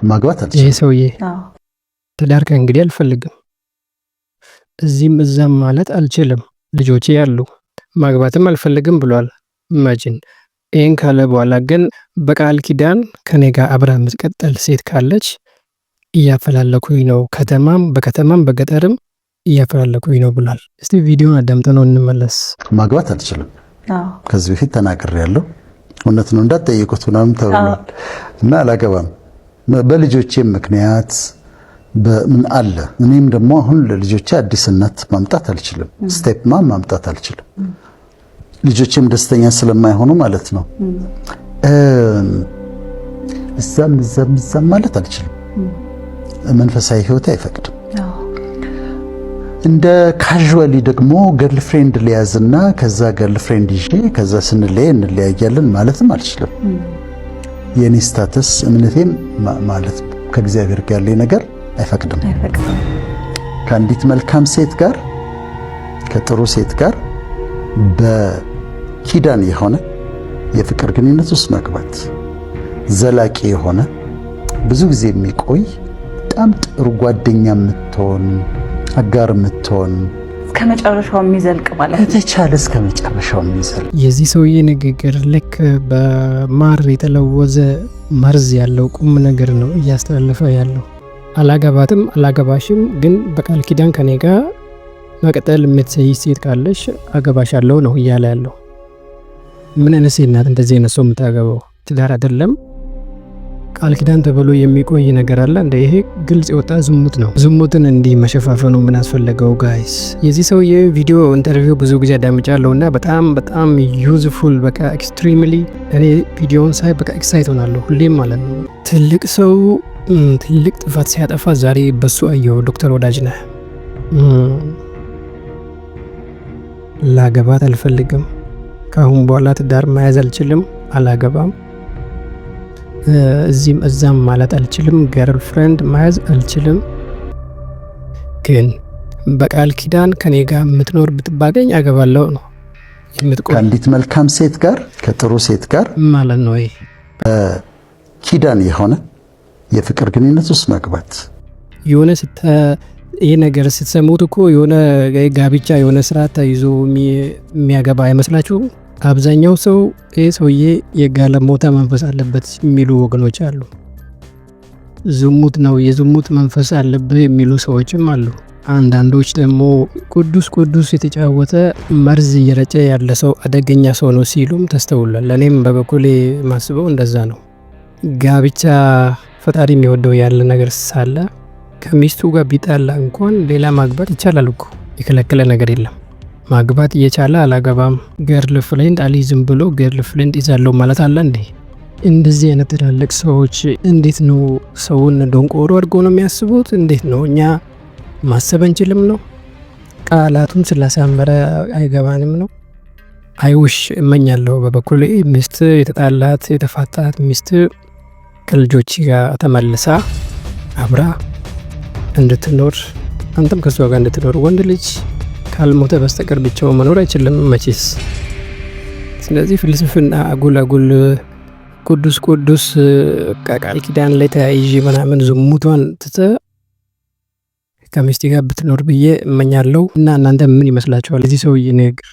ማግባት ይሄ አልችልም። ሰውዬ አዎ ትዳር ከእንግዲህ አልፈልግም፣ እዚህም እዛም ማለት አልችልም፣ ልጆቼ ያሉ ማግባትም አልፈልግም ብሏል። ኢማጂን ይህን ካለ በኋላ ግን በቃል ኪዳን ከኔ ጋር አብራ የምትቀጠል ሴት ካለች እያፈላለኩኝ ነው፣ በከተማም በገጠርም እያፈላለኩኝ ነው ብሏል። እስቲ ቪዲዮን አዳምጠነው እንመለስ። ማግባት አልችልም። አዎ ከዚህ በፊት ተናግሬያለሁ። እውነት ነው እንዳትጠይቁት ምናምን ተብሏል እና አላገባም በልጆቼም ምክንያት በምን አለ። እኔም ደግሞ አሁን ለልጆቼ አዲስ እናት ማምጣት አልችልም፣ ስቴፕ ማምጣት አልችልም። ልጆቼም ደስተኛ ስለማይሆኑ ማለት ነው። እዛም ማለት አልችልም። መንፈሳዊ ህይወት አይፈቅድም። እንደ ካዥዋሊ ደግሞ ገርልፍሬንድ ሊያዝና ከዛ ገርልፍሬንድ ይዤ ከዛ ስንለያይ እንለያያለን ማለትም አልችልም። የኔ ስታተስ እምነቴም ማለት ከእግዚአብሔር ጋር ያለኝ ነገር አይፈቅድም። ከአንዲት መልካም ሴት ጋር ከጥሩ ሴት ጋር በኪዳን የሆነ የፍቅር ግንኙነት ውስጥ መግባት ዘላቂ የሆነ ብዙ ጊዜ የሚቆይ በጣም ጥሩ ጓደኛ የምትሆን አጋር የምትሆን እስከመጨረሻው የሚዘልቅ ማለት ነው። ከተቻለ እስከመጨረሻው የሚዘልቅ የዚህ ሰውዬ ንግግር ልክ በማር የተለወዘ መርዝ ያለው ቁም ነገር ነው እያስተላለፈ ያለው። አላገባትም አላገባሽም፣ ግን በቃል ኪዳን ከኔ ጋር መቀጠል የምትሰይ ሴት ካለሽ አገባሻለሁ ነው እያለ ያለው። ምን አይነት ሴት ናት እንደዚህ አይነት ሰው የምታገባው? ትዳር አይደለም ቃል ኪዳን ተብሎ የሚቆይ ነገር አለ እንደ ይሄ ግልጽ የወጣ ዝሙት ነው። ዝሙትን እንዲህ መሸፋፈኑ ምን አስፈለገው ጋይስ? የዚህ ሰውዬ ቪዲዮ ኢንተርቪው ብዙ ጊዜ አዳምጫለሁ እና በጣም ዩዝፉል በቃ ኤክስትሪምሊ እኔ ቪዲዮውን ሳይ በቃ ኤክሳይት ሆናለሁ ሁሌም ማለት ነው። ትልቅ ሰው ትልቅ ጥፋት ሲያጠፋ ዛሬ በሱ አየው። ዶክተር ወዳጅነህ ላገባት አልፈልግም፣ ከአሁን በኋላ ትዳር መያዝ አልችልም፣ አላገባም፣ እዚህም እዛም ማለት አልችልም፣ ገርልፍሬንድ መያዝ አልችልም፣ ግን በቃል ኪዳን ከኔ ጋር የምትኖር ብትባገኝ አገባለሁ ነው የምትቆይ። ከአንዲት መልካም ሴት ጋር ከጥሩ ሴት ጋር ማለት ነው። ኪዳን የሆነ የፍቅር ግንኙነት ውስጥ መግባት የሆነ ይህ ነገር ስትሰሙት እኮ የሆነ ጋብቻ የሆነ ስርዓት ተይዞ የሚያገባ አይመስላችሁም? አብዛኛው ሰው ይህ ሰውዬ የጋለሞታ መንፈስ አለበት የሚሉ ወገኖች አሉ። ዝሙት ነው የዝሙት መንፈስ አለብህ የሚሉ ሰዎችም አሉ። አንዳንዶች ደግሞ ቅዱስ የተጫወተ መርዝ እየረጨ ያለ ሰው አደገኛ ሰው ነው ሲሉም ተስተውሏል። ለእኔም በበኩሌ ማስበው እንደዛ ነው። ጋብቻ ፈጣሪ የሚወደው ያለ ነገር ሳለ ከሚስቱ ጋር ቢጣላ እንኳን ሌላ ማግባት ይቻላል እኮ፣ የከለከለ ነገር የለም። ማግባት እየቻለ አላገባም ገርል ፍሬንድ አልይዝም ብሎ ገርል ፍሬንድ ይዛለው ማለት አለ እንዴ? እንደዚህ አይነት ትላልቅ ሰዎች እንዴት ነው ሰውን ዶንቆሮ አድርጎ ነው የሚያስቡት? እንዴት ነው እኛ ማሰብ እንችልም ነው? ቃላቱን ስላሳመረ አይገባንም ነው? አይውሽ እመኛለሁ በበኩሌ ሚስት የተጣላት የተፋታት ሚስት ከልጆች ጋር ተመልሳ አብራ እንድትኖር አንተም ከሷ ጋር እንድትኖር። ወንድ ልጅ ካልሞተ በስተቀር ብቻው መኖር አይችልም መቼስ። ስለዚህ ፍልስፍና አጉል ቅዱስ ቃል ኪዳን ላይ ተያይዤ ምናምን ዝሙቷን ትተህ ከሚስት ጋር ብትኖር ብዬ እመኛለሁ። እና እናንተ ምን ይመስላችኋል የዚህ ሰውዬ ንግግር?